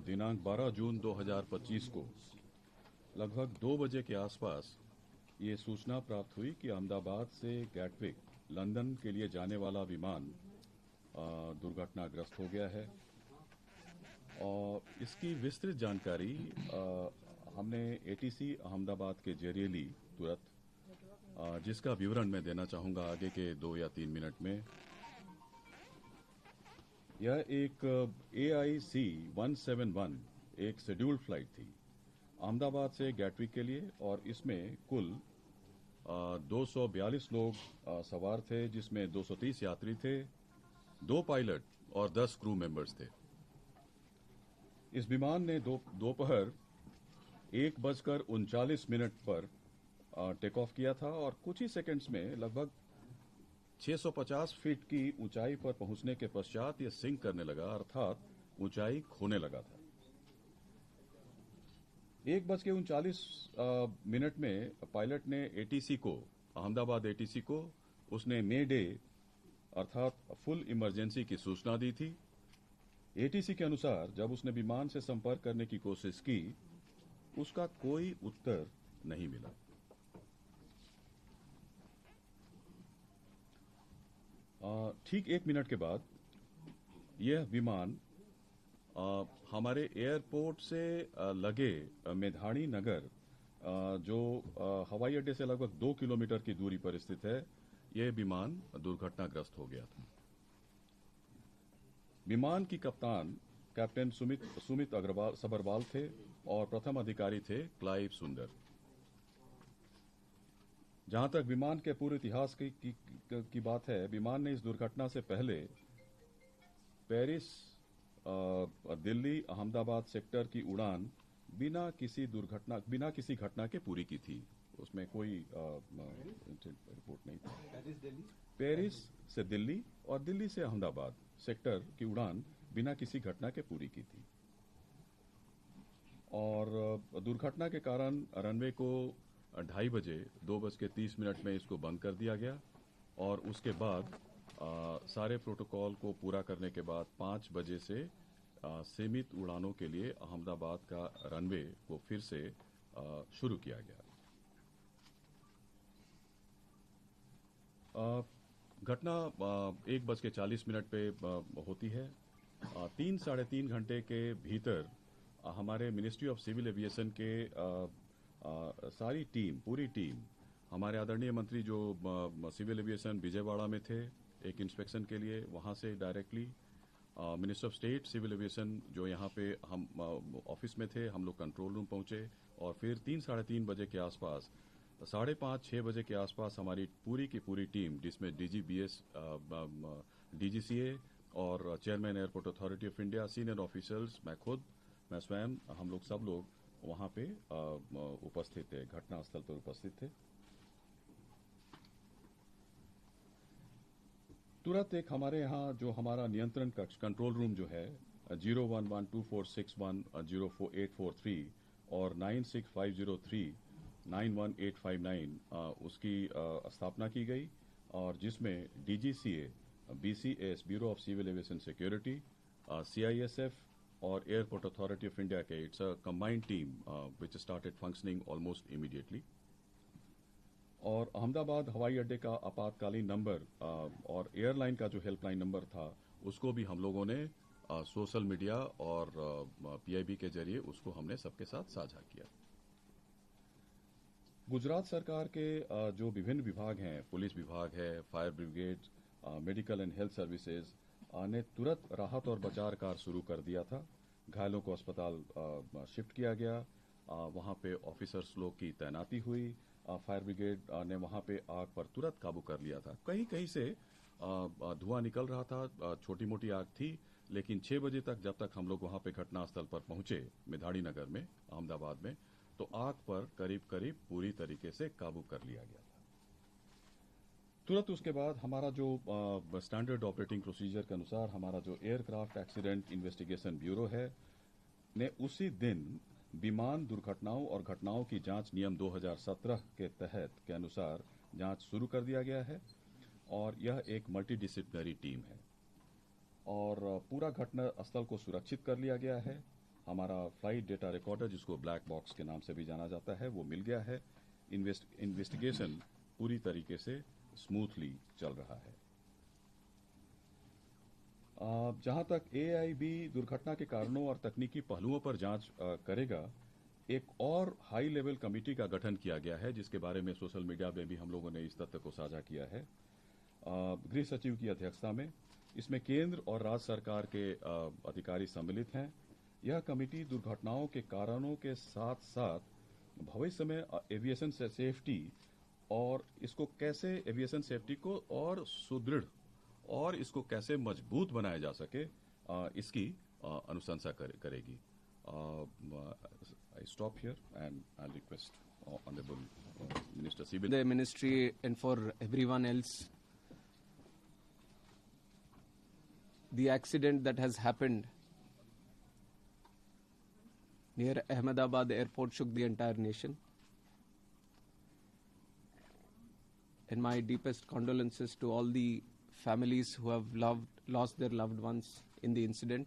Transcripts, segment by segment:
दिनांक 12 जून 2025 को लगभग 2 बजे के आसपास ये सूचना प्राप्त हुई कि अहमदाबाद से गैटविक लंदन के लिए जाने वाला विमान दुर्घटनाग्रस्त हो गया है। और इसकी विस्तृत जानकारी हमने एटीसी अहमदाबाद के जरिए ली तुरंत, जिसका विवरण मैं देना चाहूंगा आगे के 2 या 3 मिनट में। यह एक AIC 171 एक शेड्यूल्ड फ्लाइट थी अहमदाबाद से गैटविक के लिए, और इसमें कुल 242 लोग सवार थे, जिसमें 230 यात्री थे, 2 पायलट और 10 क्रू मेंबर्स थे। इस विमान ने दोपहर 1:39 पर टेक ऑफ किया था और कुछ ही सेकंड्स में लगभग 650 फीट की ऊंचाई पर पहुंचने के पश्चात यह सिंक करने लगा, अर्थात ऊंचाई खोने लगा था। 1:39 में पायलट ने अहमदाबाद ATC को उसने मे डे अर्थात फुल इमरजेंसी की सूचना दी थी। ATC के अनुसार जब उसने विमान से संपर्क करने की कोशिश की, उसका कोई उत्तर नहीं मिला। ठीक 1 मिनट के बाद यह विमान हमारे एयरपोर्ट से लगे मेधाणी नगर, जो हवाई अड्डे से लगभग 2 किलोमीटर की दूरी पर स्थित है, यह विमान दुर्घटनाग्रस्त हो गया था। विमान की कप्तान कैप्टन सुमित सबरवाल थे और प्रथम अधिकारी थे क्लाइव सुंदर। जहां तक विमान के पूरे इतिहास की बात है, विमान ने इस दुर्घटना से पहले पेरिस दिल्ली अहमदाबाद सेक्टर की उड़ान बिना किसी घटना के पूरी की थी। उसमें कोई रिपोर्ट नहीं थी। पेरिस से दिल्ली और दिल्ली से अहमदाबाद सेक्टर की उड़ान बिना किसी घटना के पूरी की थी। और दुर्घटना के कारण रनवे को 2:30 बजे 2:30 में इसको बंद कर दिया गया, और उसके बाद सारे प्रोटोकॉल को पूरा करने के बाद 5 बजे से सीमित उड़ानों के लिए अहमदाबाद का रनवे को फिर से शुरू किया गया। घटना 1:40 पे होती है। 3 साढ़े 3 घंटे के भीतर हमारे मिनिस्ट्री ऑफ सिविल एविएशन के सारी पूरी टीम, हमारे आदरणीय मंत्री जो सिविल एविएशन विजयवाड़ा में थे एक इंस्पेक्शन के लिए, वहां से directly minister of state civil aviation जो यहाँ पे हम ऑफिस में थे, हम लोग कंट्रोल रूम पहुंचे, और फिर 3 साढ़े 3 बजे के आसपास 5:30-6 बजे के आसपास हमारी पूरी की पूरी टीम, जिसमें DGBS, DGCA और chairman airport authority of India, senior officers, मैं स्वयं, हम लोग सब लोग वहां पे उपस्थित थे, घटनास्थल पर उपस्थित थे। तुरंत एक हमारे यहाँ जो हमारा नियंत्रण कक्ष कंट्रोल रूम जो है 011246104843 और 9650391859 उसकी स्थापना की गई, और जिसमें DGCA, BCS bureau of civil aviation security, CISF और एयरपोर्ट अथॉरिटी ऑफ इंडिया के, it's a combined team which started functioning almost immediately. और अहमदाबाद हवाई अड्डे का आपातकालीन नंबर और एयरलाइन का जो हेल्पलाइन नंबर था, उसको भी हम लोगों ने सोशल मीडिया और PIB के जरिए उसको हमने सबके साथ साझा किया। गुजरात सरकार के जो विभिन्न विभाग हैं, पुलिस विभाग है, fire brigade, medical and health services ने तुरंत राहत और बचाव कार्य शुरू कर दिया था। घायलों को अस्पताल शिफ्ट किया गया, वहां पे ऑफिसर्स लोग की तैनाती हुई, फायर ब्रिगेड ने वहां पे आग पर तुरंत काबू कर लिया था। कहीं कहीं से धुआं निकल रहा था, छोटी मोटी आग थी, लेकिन 6 बजे तक जब तक हम लोग वहां पे घटनास्थल पर पहुंचे मेधाणी नगर में अहमदाबाद में, तो आग पर करीब करीब पूरी तरीके से काबू कर लिया गया था। तुरंत उसके बाद हमारा जो स्टैंडर्ड ऑपरेटिंग प्रोसीजर के अनुसार हमारा जो एयरक्राफ्ट एक्सीडेंट इन्वेस्टिगेशन ब्यूरो है ने उसी दिन विमान दुर्घटनाओं और घटनाओं की जांच नियम 2017 के तहत के अनुसार जांच शुरू कर दिया गया है, और यह एक मल्टीडिसिप्लिनरी टीम है, और पूरा घटना स्थल को सुरक्षित कर लिया गया है। हमारा फ्लाइट डेटा रिकॉर्डर, जिसको ब्लैक बॉक्स के नाम से भी जाना जाता है, वो मिल गया है। इन्वेस्टिगेशन पूरी तरीके से स्मूथली चल रहा है। जहां तक एआईबी दुर्घटना के कारणों और तकनीकी पहलुओं पर जांच करेगा, एक और हाई लेवल कमेटी का गठन किया गया है, जिसके बारे में सोशल मीडिया में भी हम लोगों ने इस तथ्य को साझा किया है। गृह सचिव की अध्यक्षता में इसमें केंद्र और राज्य सरकार के अधिकारी सम्मिलित हैं। यह कमेटी दुर्घटनाओं के कारणों के साथ साथ भविष्य में एविएशन सेफ्टी और इसको कैसे एविएशन सेफ्टी को और सुदृढ़ और इसको कैसे मजबूत बनाया जा सके, इसकी अनुशंसा करेगी। I stop here and I'll request Honorable Minister Civil. The ministry and for everyone else, the accident that has happened near Ahmedabad airport shook the entire nation. And my deepest condolences to all the families who have lost their loved ones in the incident.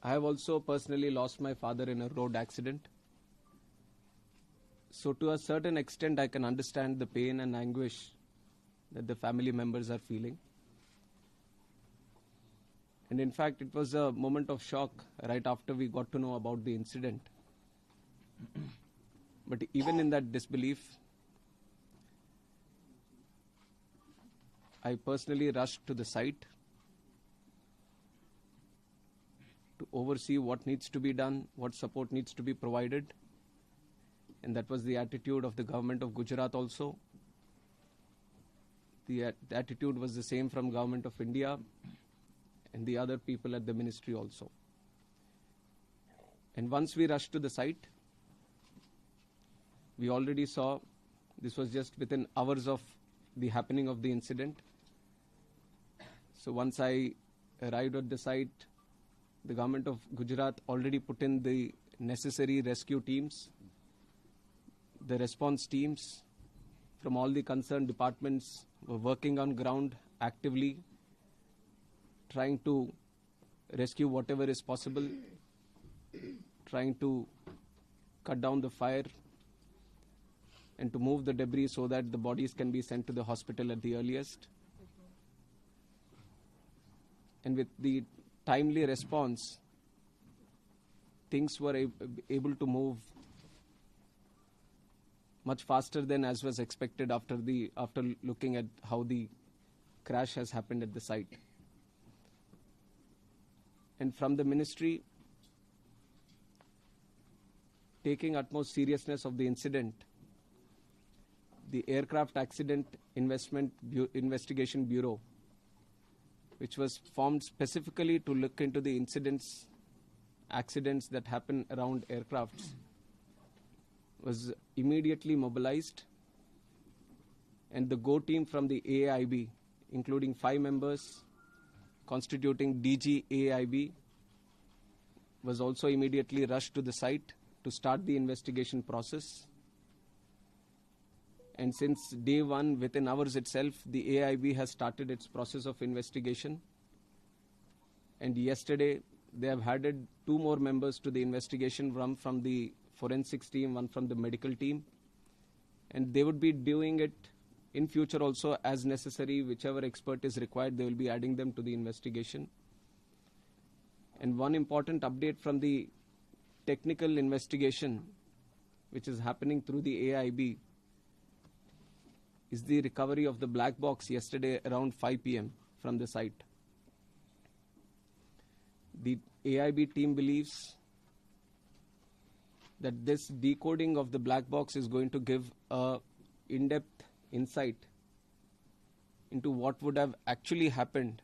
I have also personally lost my father in a road accident. So to a certain extent, I can understand the pain and anguish that the family members are feeling. And in fact, it was a moment of shock right after we got to know about the incident. But even in that disbelief, I personally rushed to the site to oversee what needs to be done, what support needs to be provided. And that was the attitude of the government of Gujarat also. The attitude was the same from government of India and the other people at the ministry also. And once we rushed to the site, we already saw, this was just within hours of the happening of the incident. So once I arrived at the site, the government of Gujarat already put in the necessary rescue teams. The response teams from all the concerned departments were working on ground actively, trying to rescue whatever is possible, trying to cut down the fire and to move the debris so that the bodies can be sent to the hospital at the earliest. And with the timely response, things were able to move much faster than as was expected after looking at how the crash has happened at the site. And from the ministry, taking utmost seriousness of the incident, the Aircraft Accident Investigation Bureau, which was formed specifically to look into the accidents that happen around aircrafts, was immediately mobilized, and the GO team from the AIB, including 5 members constituting DG AIB, was also immediately rushed to the site to start the investigation process. And since day one, within hours itself, the AIB has started its process of investigation. And yesterday, they have added 2 more members to the investigation, one from the forensics team, one from the medical team. And they would be doing it in future also as necessary. Whichever expert is required, they will be adding them to the investigation. And one important update from the technical investigation, which is happening through the AIB, is the recovery of the black box yesterday around 5 p.m. from the site. The AIB team believes that this decoding of the black box is going to give a in-depth insight into what would have actually happened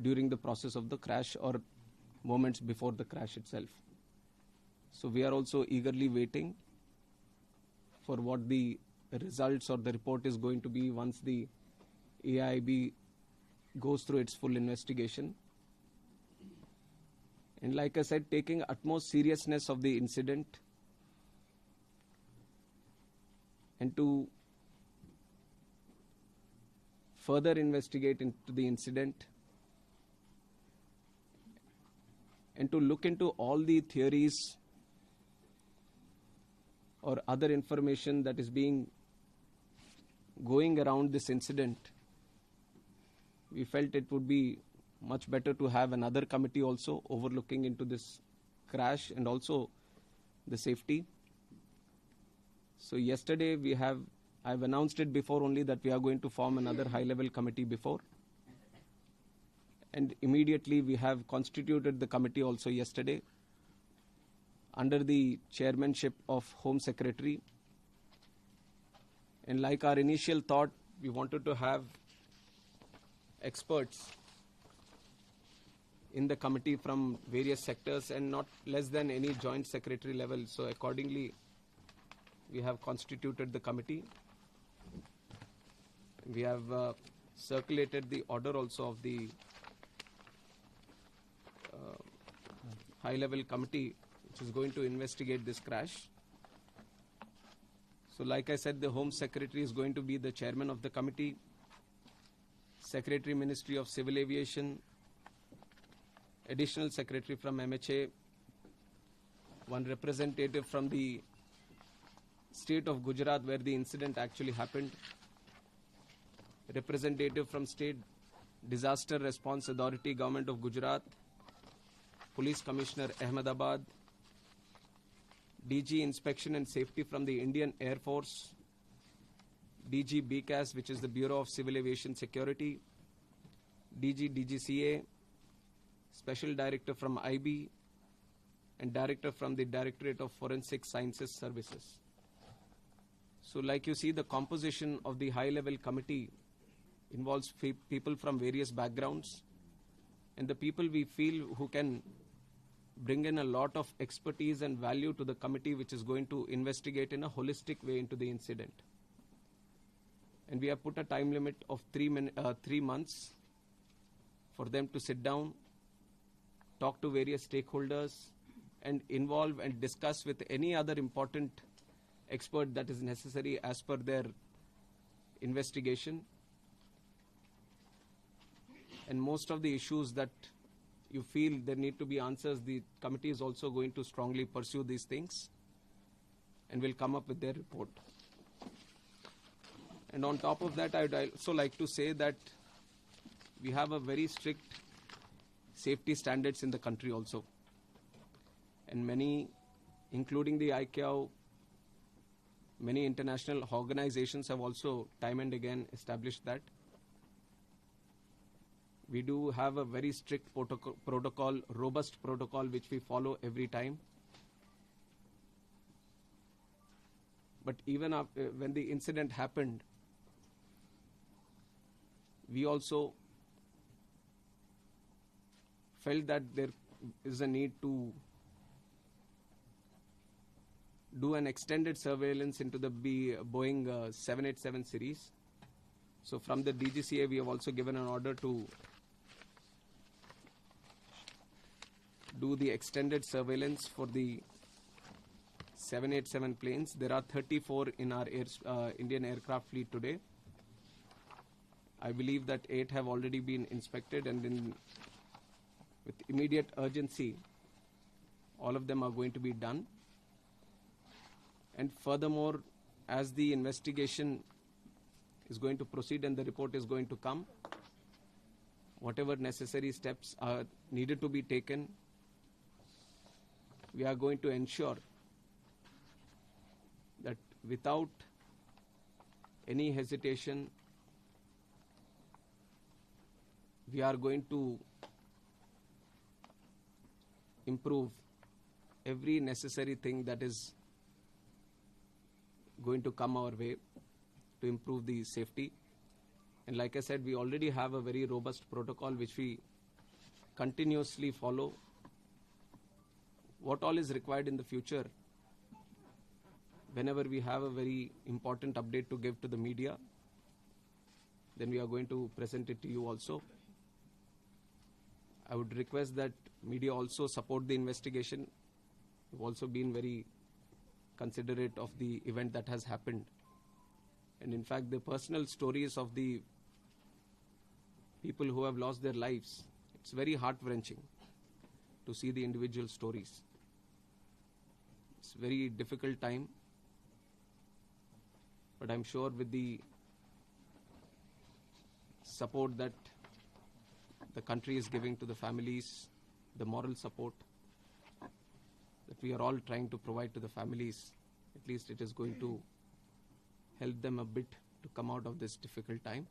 during the process of the crash or moments before the crash itself. So we are also eagerly waiting for what the results or the report is going to be once the AIB goes through its full investigation. And like I said, taking utmost seriousness of the incident and to further investigate into the incident, and to look into all the theories or other information that is going around this incident, we felt it would be much better to have another committee also overlooking into this crash and also the safety. So yesterday I've announced it before only that we are going to form another high-level committee before. And immediately we have constituted the committee also yesterday under the chairmanship of Home Secretary. And like our initial thought, we wanted to have experts in the committee from various sectors and not less than any joint secretary level. So accordingly, we have constituted the committee. We have circulated the order also of the high-level committee which is going to investigate this crash. So like I said, the Home Secretary is going to be the chairman of the committee. Secretary Ministry of Civil Aviation, Additional Secretary from MHA, one representative from the state of Gujarat where the incident actually happened, representative from State Disaster Response Authority, Government of Gujarat, Police Commissioner Ahmedabad, DG Inspection and Safety from the Indian Air Force, DG BCAS, which is the Bureau of Civil Aviation Security, DG DGCA, Special Director from IB, and Director from the Directorate of Forensic Sciences Services. So like you see, the composition of the high-level committee involves people from various backgrounds, and the people we feel who can bring in a lot of expertise and value to the committee which is going to investigate in a holistic way into the incident. And we have put a time limit of 3 months for them to sit down, talk to various stakeholders, and involve and discuss with any other important expert that is necessary as per their investigation. And most of the issues that you feel there need to be answers, the committee is also going to strongly pursue these things and will come up with their report. And on top of that, I would also like to say that we have a very strict safety standards in the country also. And many, including the ICAO, many international organizations have also time and again established that. We do have a very strict protocol, robust protocol, which we follow every time. But even when the incident happened, we also felt that there is a need to do an extended surveillance into the Boeing 787 series. So from the DGCA, we have also given an order to do the extended surveillance for the 787 planes. There are 34 in our Indian aircraft fleet today. I believe that 8 have already been inspected, and with immediate urgency, all of them are going to be done. And furthermore, as the investigation is going to proceed and the report is going to come, whatever necessary steps are needed to be taken, we are going to ensure that without any hesitation, we are going to improve every necessary thing that is going to come our way to improve the safety. And like I said, we already have a very robust protocol which we continuously follow. What all is required in the future, whenever we have a very important update to give to the media, then we are going to present it to you also. I would request that media also support the investigation. We've also been very considerate of the event that has happened. And in fact, the personal stories of the people who have lost their lives, it's very heart-wrenching. to see the individual stories. It's a very difficult time, but I'm sure with the support that the country is giving to the families, the moral support that we are all trying to provide to the families, at least it is going to help them a bit to come out of this difficult time.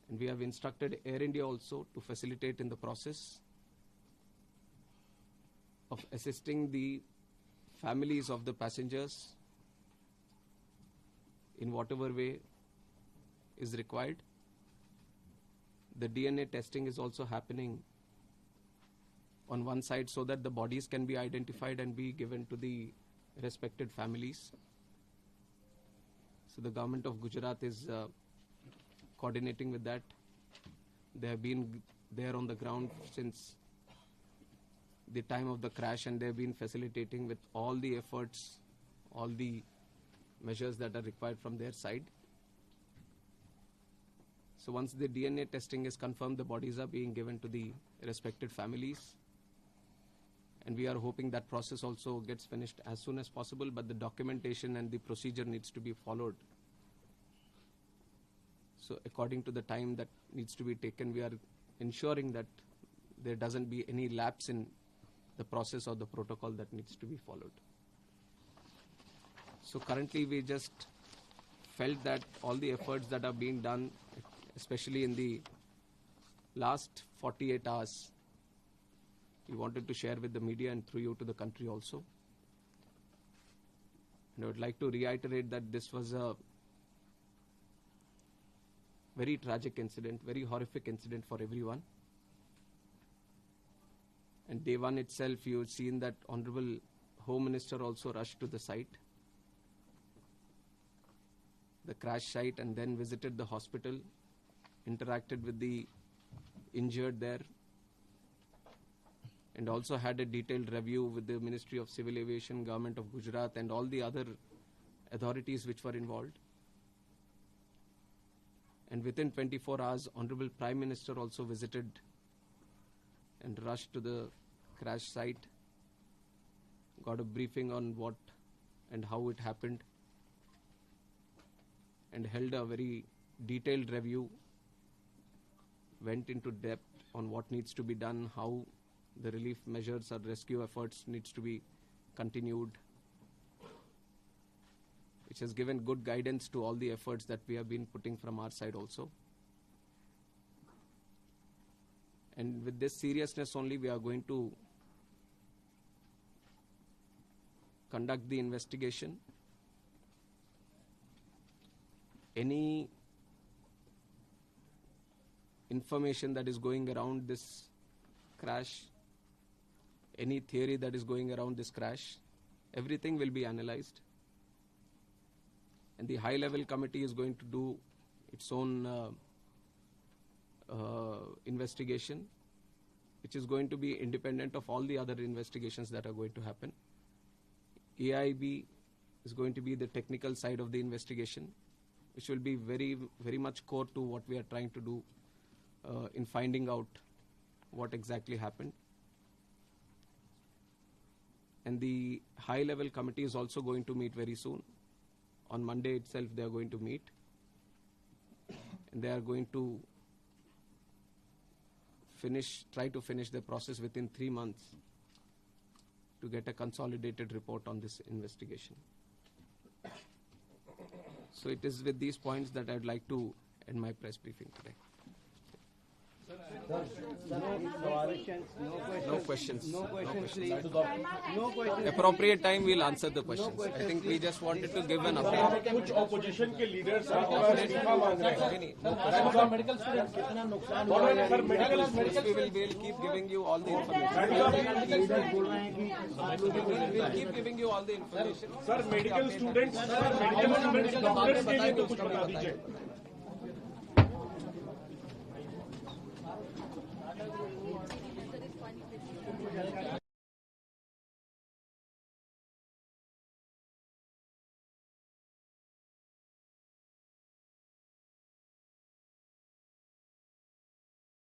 And we have instructed Air India also to facilitate in the process of assisting the families of the passengers in whatever way is required. The DNA testing is also happening on one side so that the bodies can be identified and be given to the respected families. So the government of Gujarat is coordinating with that. They have been there on the ground since the time of the crash, and they have been facilitating with all the efforts, all the measures that are required from their side. So once the DNA testing is confirmed, the bodies are being given to the respected families. And we are hoping that process also gets finished as soon as possible, but the documentation and the procedure needs to be followed. So according to the time that needs to be taken, we are ensuring that there doesn't be any lapse in the process or the protocol that needs to be followed. So currently we just felt that all the efforts that are being done, especially in the last 48 hours, we wanted to share with the media and through you to the country also. And I would like to reiterate that this was a very tragic incident, very horrific incident for everyone. And day one itself, you've seen that Honorable Home Minister also rushed to the site, the crash site, and then visited the hospital, interacted with the injured there, and also had a detailed review with the Ministry of Civil Aviation, Government of Gujarat, and all the other authorities which were involved. And within 24 hours, Honorable Prime Minister also visited and rushed to the crash site, got a briefing on what and how it happened, and held a very detailed review, went into depth on what needs to be done, how the relief measures or rescue efforts needs to be continued, which has given good guidance to all the efforts that we have been putting from our side also. And with this seriousness only, we are going to conduct the investigation. Any information that is going around this crash, any theory that is going around this crash, everything will be analyzed. And the high-level committee is going to do its own investigation, which is going to be independent of all the other investigations that are going to happen. AIB is going to be the technical side of the investigation, which will be very, very much core to what we are trying to do in finding out what exactly happened. And the high-level committee is also going to meet very soon. On Monday itself, they are going to meet. And they are going to try to finish the process within 3 months to get a consolidated report on this investigation. So it is with these points that I would like to end my press briefing today. No questions. Appropriate time we'll answer the questions. I think we just wanted to give an update. कुछ opposition के leaders We'll keep giving you all the information. We'll keep giving you all the information. Sir, medical students doctors के लिए कुछ बता दीजिए.